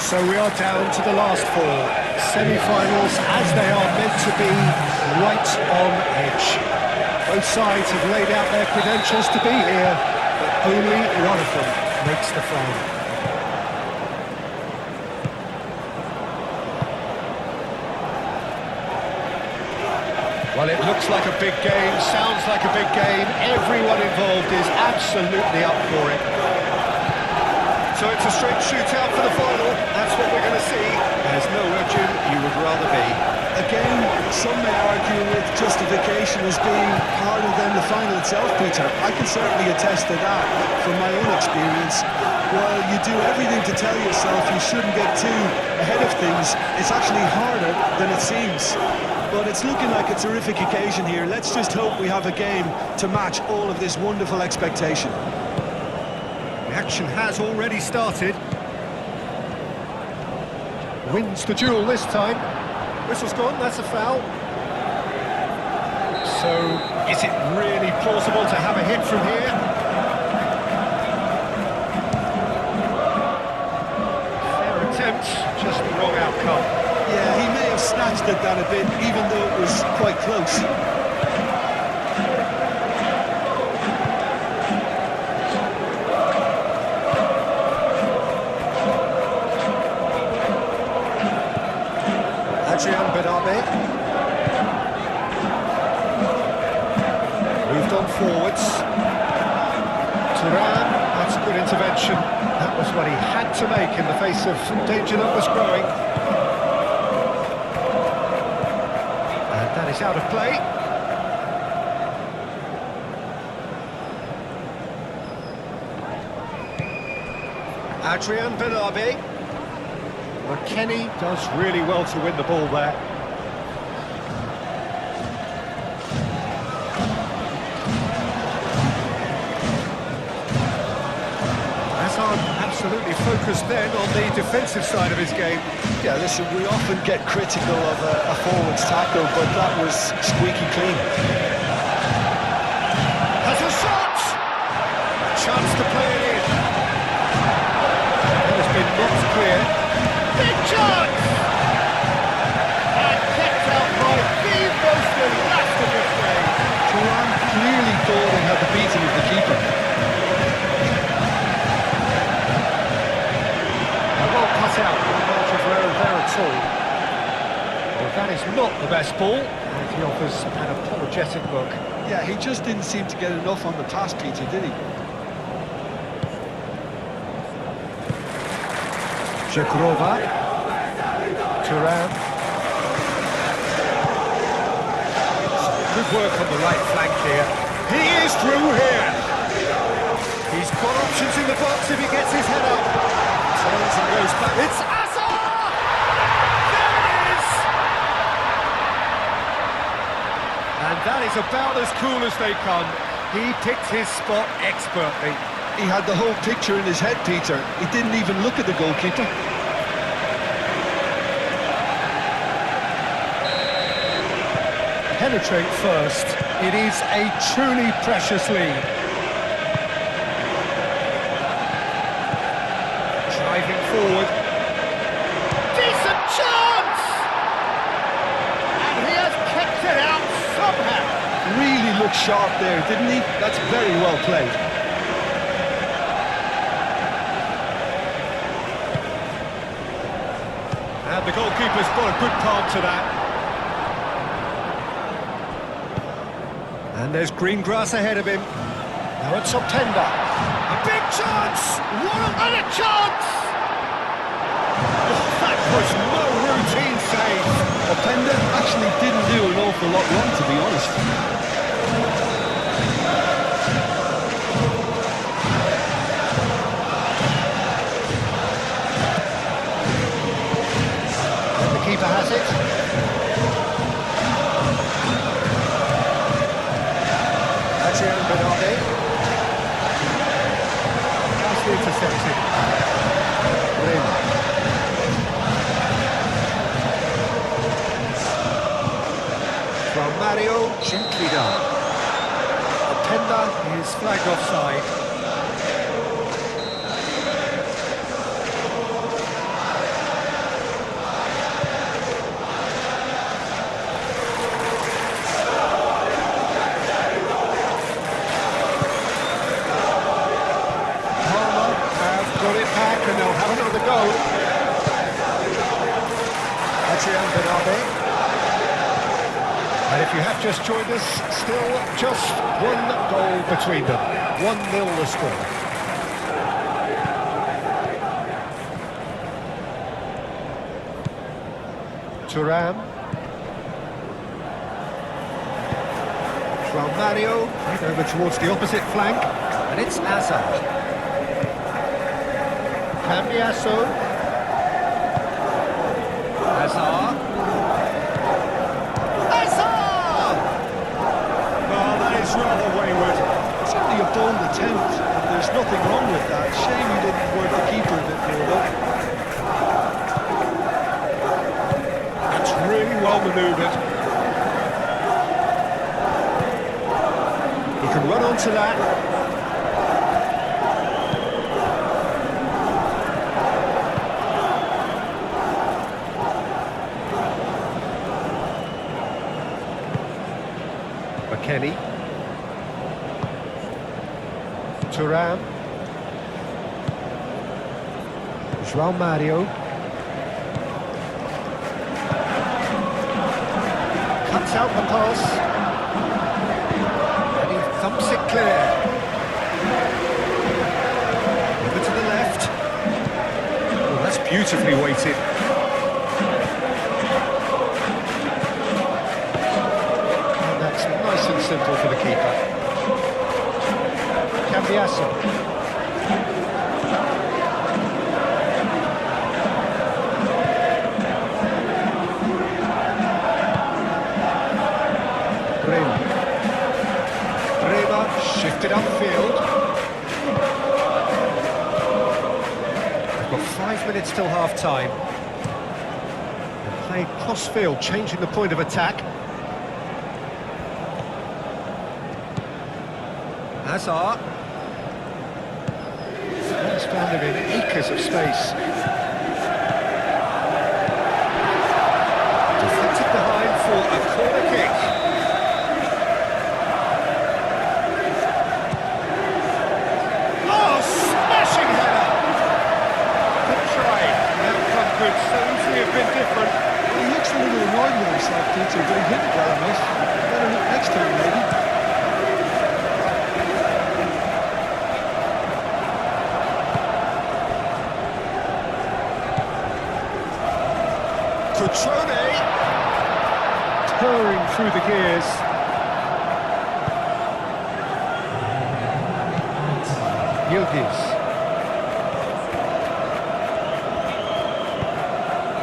So we are down to the last four. Semi-finals as they are meant to be, right on edge. Both sides have laid out their credentials to be here, but only one of them makes the final. Well, it looks like a big game, sounds like a big game. Everyone involved is absolutely up for it. So it's a straight shootout for the final. That's what we're going to see. There's nowhere, Jim, you would rather be. Again, some may argue with justification as being harder than the final itself, Peter. I can certainly attest to that from my own experience. While you do everything to tell yourself you shouldn't get too ahead of things, it's actually harder than it seems. But it's looking like a terrific occasion here. Let's just hope we have a game to match all of this wonderful expectation. The action has already started. Wins the duel this time. Whistle's gone, that's a foul. So, is it really plausible to have a hit from here? Fair attempt, just the wrong outcome. Yeah, he may have snatched at that a bit, even though it was quite close. Moved on forwards. Turan, that's a good intervention. That was what he had to make in the face of danger that was growing. And that is out of play. Adrian Benabe. McKennie does really well to win the ball there. Hazard absolutely focused then on the defensive side of his game. Yeah, listen, we often get critical of a forward's tackle, but that was squeaky clean. Has a shot! A chance to play it in. It has been knocked clear. Big chance! And kept out by the most elastic of plays. Turan clearly thought he had the beating of the keeper. Well cut out, no margin for error there at all. Well, that is not the best ball, and he offers an apologetic look. Yeah, he just didn't seem to get enough on the pass, Peter, did he? Shakrova, Turan. Good work on the right flank here. He is through here. He's got options in the box if he gets his head up. Turns and goes back. It's Asa! There it is! And that is about as cool as they come. He picked his spot expertly. He had the whole picture in his head, Peter. He didn't even look at the goalkeeper. Penetrate first. It is a truly precious lead. Driving forward. Decent chance! And he has kept it out somehow. Really looked sharp there, didn't he? That's very well played. And the goalkeeper's got a good palm to that. And there's green grass ahead of him. Now it's Optenda. A big chance! And a chance! Oh, that was no routine save. Optenda actually didn't do an awful lot wrong, to be honest. Keeper has it. Adrian Benabe. Nicely intercepted. Rim. From Mario Cinquida. Openda is flagged offside. And if you have just joined us, still just one goal between them. 1-0 the score. Thuram. João Mario, right over towards the opposite flank, and it's Hazard. Cambiasso. Hazard. Hazard! Well, that is rather wayward. It's only a bold attempt, and there's nothing wrong with that. Shame he didn't work the keeper a bit more, though. That's really well manoeuvred. He can run onto that. McKennie. Thuram. João Mario. Cuts out the pass. And he thumps it clear. Over to the left. Oh, that's beautifully weighted. Nice and simple for the keeper. Cambiasso. Brema shifted upfield. We've got 5 minutes till half-time. They're playing cross-field, changing the point of attack. Hazard. He's found him in acres of space. Deflected behind for a corner kick. Oh, smashing header! Good try. The outcome could so easily have been different. Well, he looks a little annoyed with himself, Peter, but he hit it well enough. Better look next time, maybe. Cutrone, purring through the gears. Yildiz.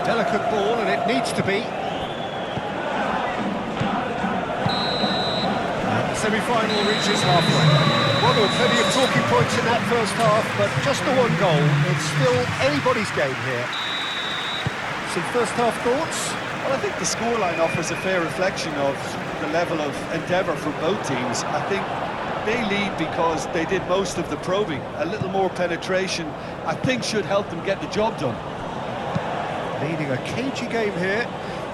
Delicate ball, and it needs to be. And the semi-final reaches halfway. Well, there were plenty of talking points in that first half, but just the one goal. It's still anybody's game here. Some first half thoughts? Well, I think the scoreline offers a fair reflection of the level of endeavour for both teams. I think they lead because they did most of the probing. A little more penetration, I think, should help them get the job done. Leading a cagey game here.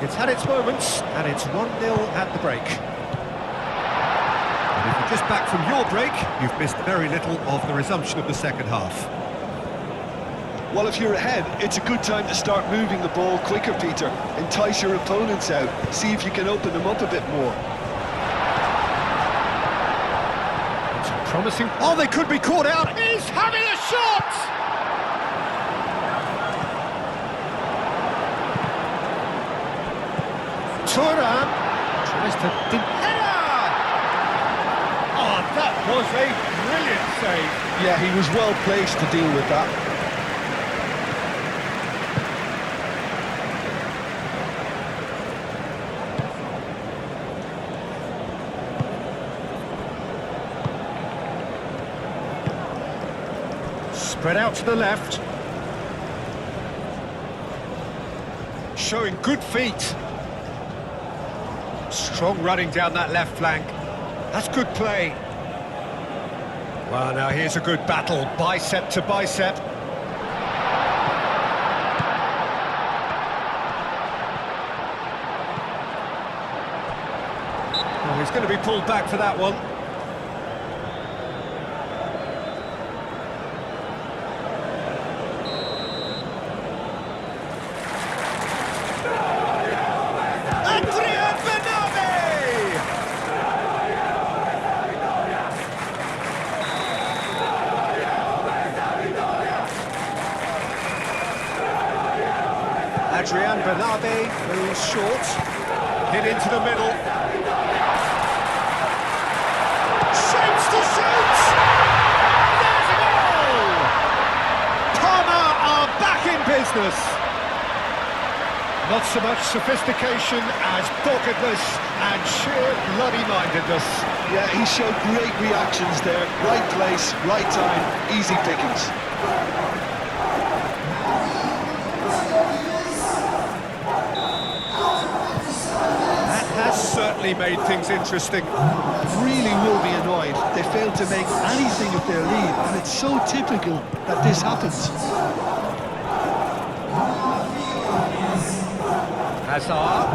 It's had its moments, and it's 1-0 at the break. And if you're just back from your break, you've missed very little of the resumption of the second half. Well, if you're ahead, it's a good time to start moving the ball quicker, Peter. Entice your opponents out. See if you can open them up a bit more. It's promising. Oh, they could be caught out. He's having a shot! Thuram tries to... Header! Oh, that was a brilliant save. Yeah, he was well placed to deal with that. Spread out to the left. Showing good feet. Strong running down that left flank. That's good play. Well, now here's a good battle, bicep to bicep. Oh, he's going to be pulled back for that one. Bernabé goes short. Hit into the middle. Shapes to shoot! There's a goal! Parma are back in business. Not so much sophistication as doggedness and sheer bloody-mindedness. Yeah, he showed great reactions there. Right place, right time, easy pickings. That has certainly made things interesting. Really will be annoyed. They failed to make anything of their lead, and it's so typical that this happens. Hazard,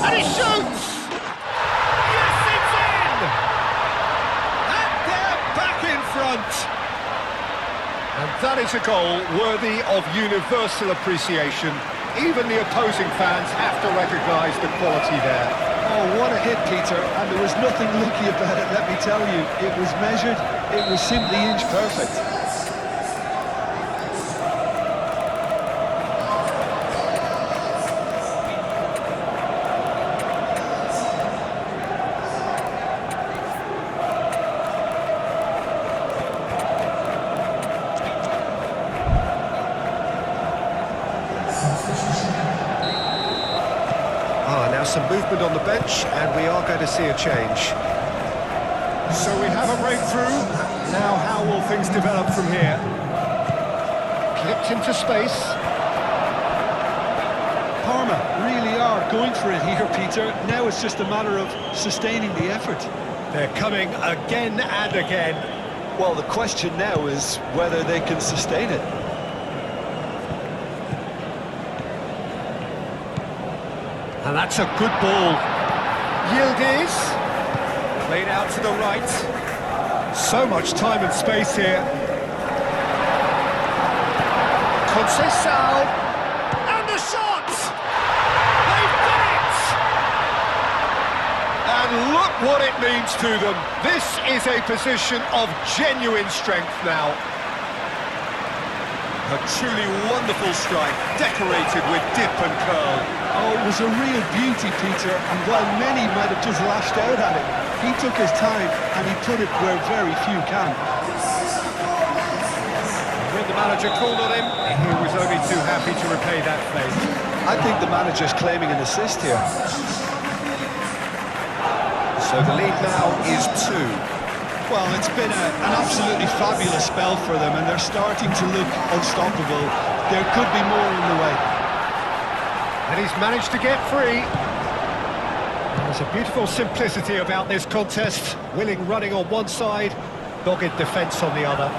and he shoots! Yes, it's in! And they're back in front! And that is a goal worthy of universal appreciation. Even the opposing fans have to recognise the quality there. Oh, what a hit, Peter, and there was nothing lucky about it, let me tell you. It was measured, it was simply inch perfect. Some movement on the bench, and we are going to see a change. So we have a breakthrough. Now how will things develop from here? Clipped into space. Parma really are going for it here, Peter. Now it's just a matter of sustaining the effort. They're coming again and again. Well, the question now is whether they can sustain it. And that's a good ball. Yildiz. Played out to the right. So much time and space here. Conceição. And the shot! They've done it! And look what it means to them. This is a position of genuine strength now. A truly wonderful strike, decorated with dip and curl. Oh, it was a real beauty, Peter, and while many might have just lashed out at it, he took his time and he put it where very few can. When the manager called on him, he was only too happy to repay that fate. I think the manager's claiming an assist here. So the lead now is 2. Well, it's been an absolutely fabulous spell for them, and they're starting to look unstoppable. There could be more in the way. And he's managed to get free. There's a beautiful simplicity about this contest. Willing running on one side, dogged defence on the other.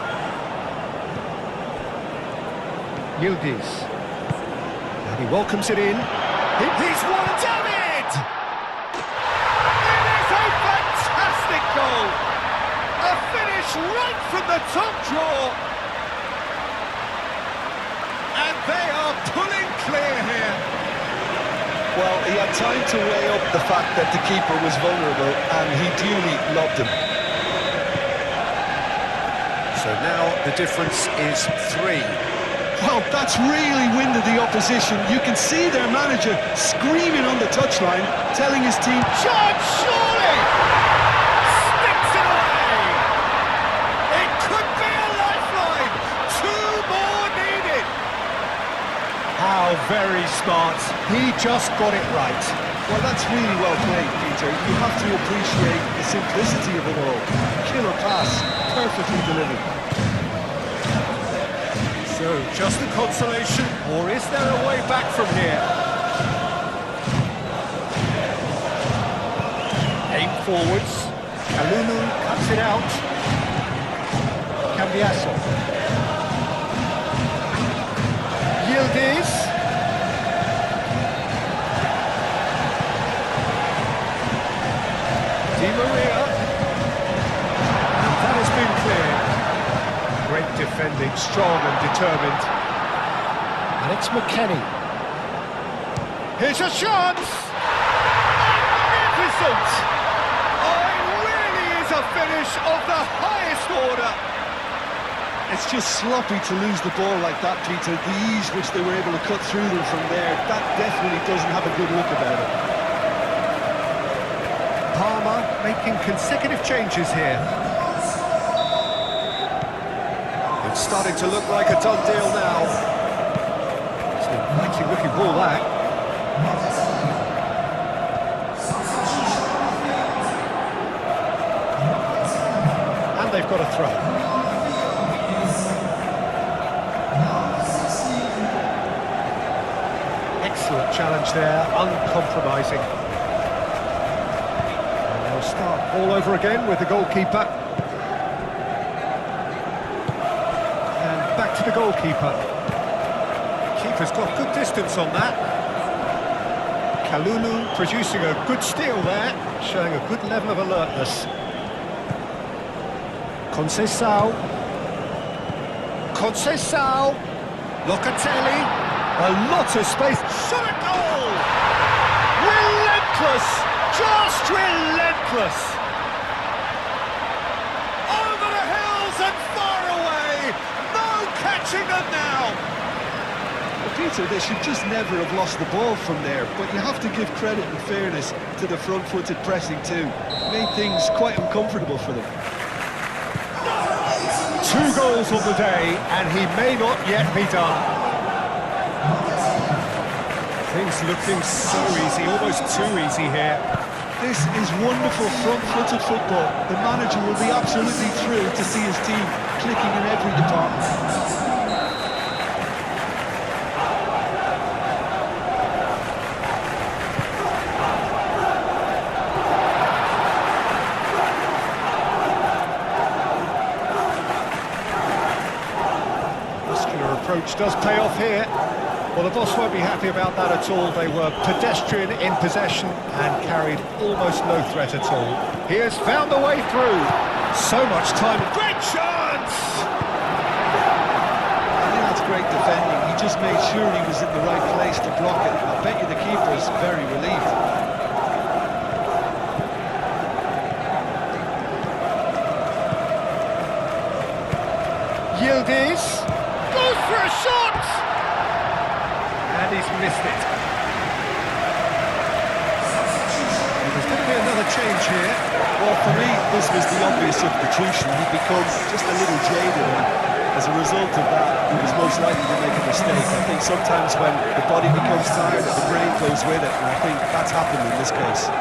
Yildiz. And he welcomes it in. He's one, damn it! It is a fantastic goal! A finish right from the top draw. And they are pulling clear here. Well, he had time to weigh up the fact that the keeper was vulnerable, and he duly lobbed him. So now the difference is 3. Well, that's really winded the opposition. You can see their manager screaming on the touchline, telling his team, Charge, surely! Sticks it away! It could be a lifeline! 2 more needed! How very smart. He just got it right. well, that's really well played, Peter. You have to appreciate the simplicity of it all. Killer pass, perfectly delivered. So, just a consolation, or is there a way back from here? Aim forwards. Kalulu cuts it out. Cambiasso. Yildiz. Di Maria. That has been cleared. Great defending, strong and determined. And it's McKennie. Here's a chance! Magnificent! Oh, it really is a finish of the highest order. It's just sloppy to lose the ball like that, Peter. The ease which they were able to cut through them from there, that definitely doesn't have a good look about it. Parma making consecutive changes here. It's starting to look like a done deal now. It's an inviting looking ball, that. And they've got a throw. Excellent challenge there, uncompromising. And they'll start all over again with the goalkeeper. And back to the goalkeeper. Keeper's got good distance on that. Kalulu producing a good steal there, showing a good level of alertness. Conceição. Locatelli. A lot of space. Shot a goal! Relentless! Just relentless! Over the hills and far away! No catching them now! Well, Peter, they should just never have lost the ball from there, but you have to give credit and fairness to the front-footed pressing too. Made things quite uncomfortable for them. 2 goals on the day, and he may not yet be done. Things looking so easy, almost too easy here. This is wonderful front-footed football. The manager will be absolutely thrilled to see his team clicking in every department. Muscular approach does pay off here. Well, the boss won't be happy about that at all. They were pedestrian in possession and carried almost no threat at all. He has found the way through. So much time. Great chance! I think that's great defending. He just made sure he was in the right place to block it. I bet you the keeper is very relieved. Yildiz goes for a shot! And he's missed it. There's going to be another change here. Well, for me, this was the obvious substitution. He'd become just a little jaded, and as a result of that, he was most likely to make a mistake. I think sometimes when the body becomes tired, the brain goes with it, and I think that's happened in this case.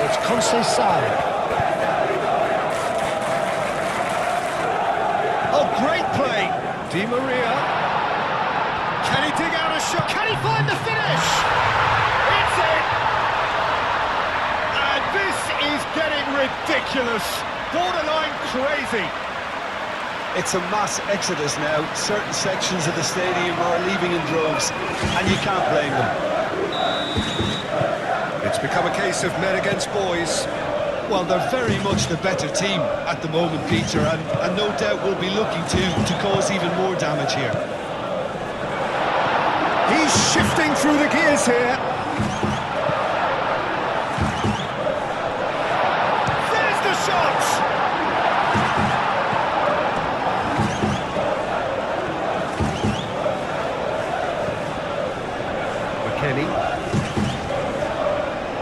It's Conceição. Oh, great play! Di Maria. Can he dig out a shot? Can he find the finish? It's it! And this is getting ridiculous. Borderline crazy. It's a mass exodus now. Certain sections of the stadium are leaving in droves, and you can't blame them. It's become a case of men against boys. Well, they're very much the better team at the moment, Peter, and no doubt will be looking to cause even more damage here. He's shifting through the gears here. There's the shot! McKennie.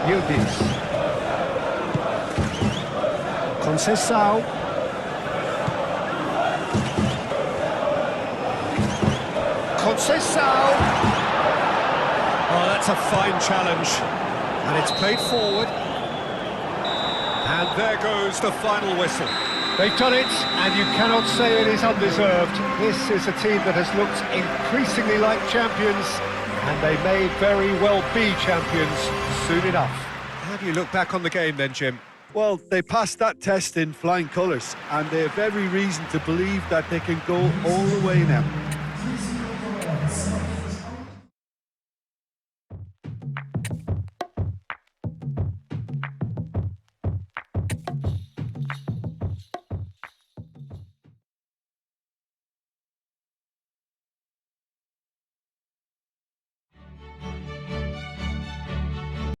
Yildiz. Conceição. Conceição. Oh, that's a fine challenge. And it's played forward. And there goes the final whistle. They've done it, and you cannot say it is undeserved. This is a team that has looked increasingly like champions, and they may very well be champions soon enough. How do you look back on the game then, Jim? Well, they passed that test in flying colours, and they have every reason to believe that they can go all the way now.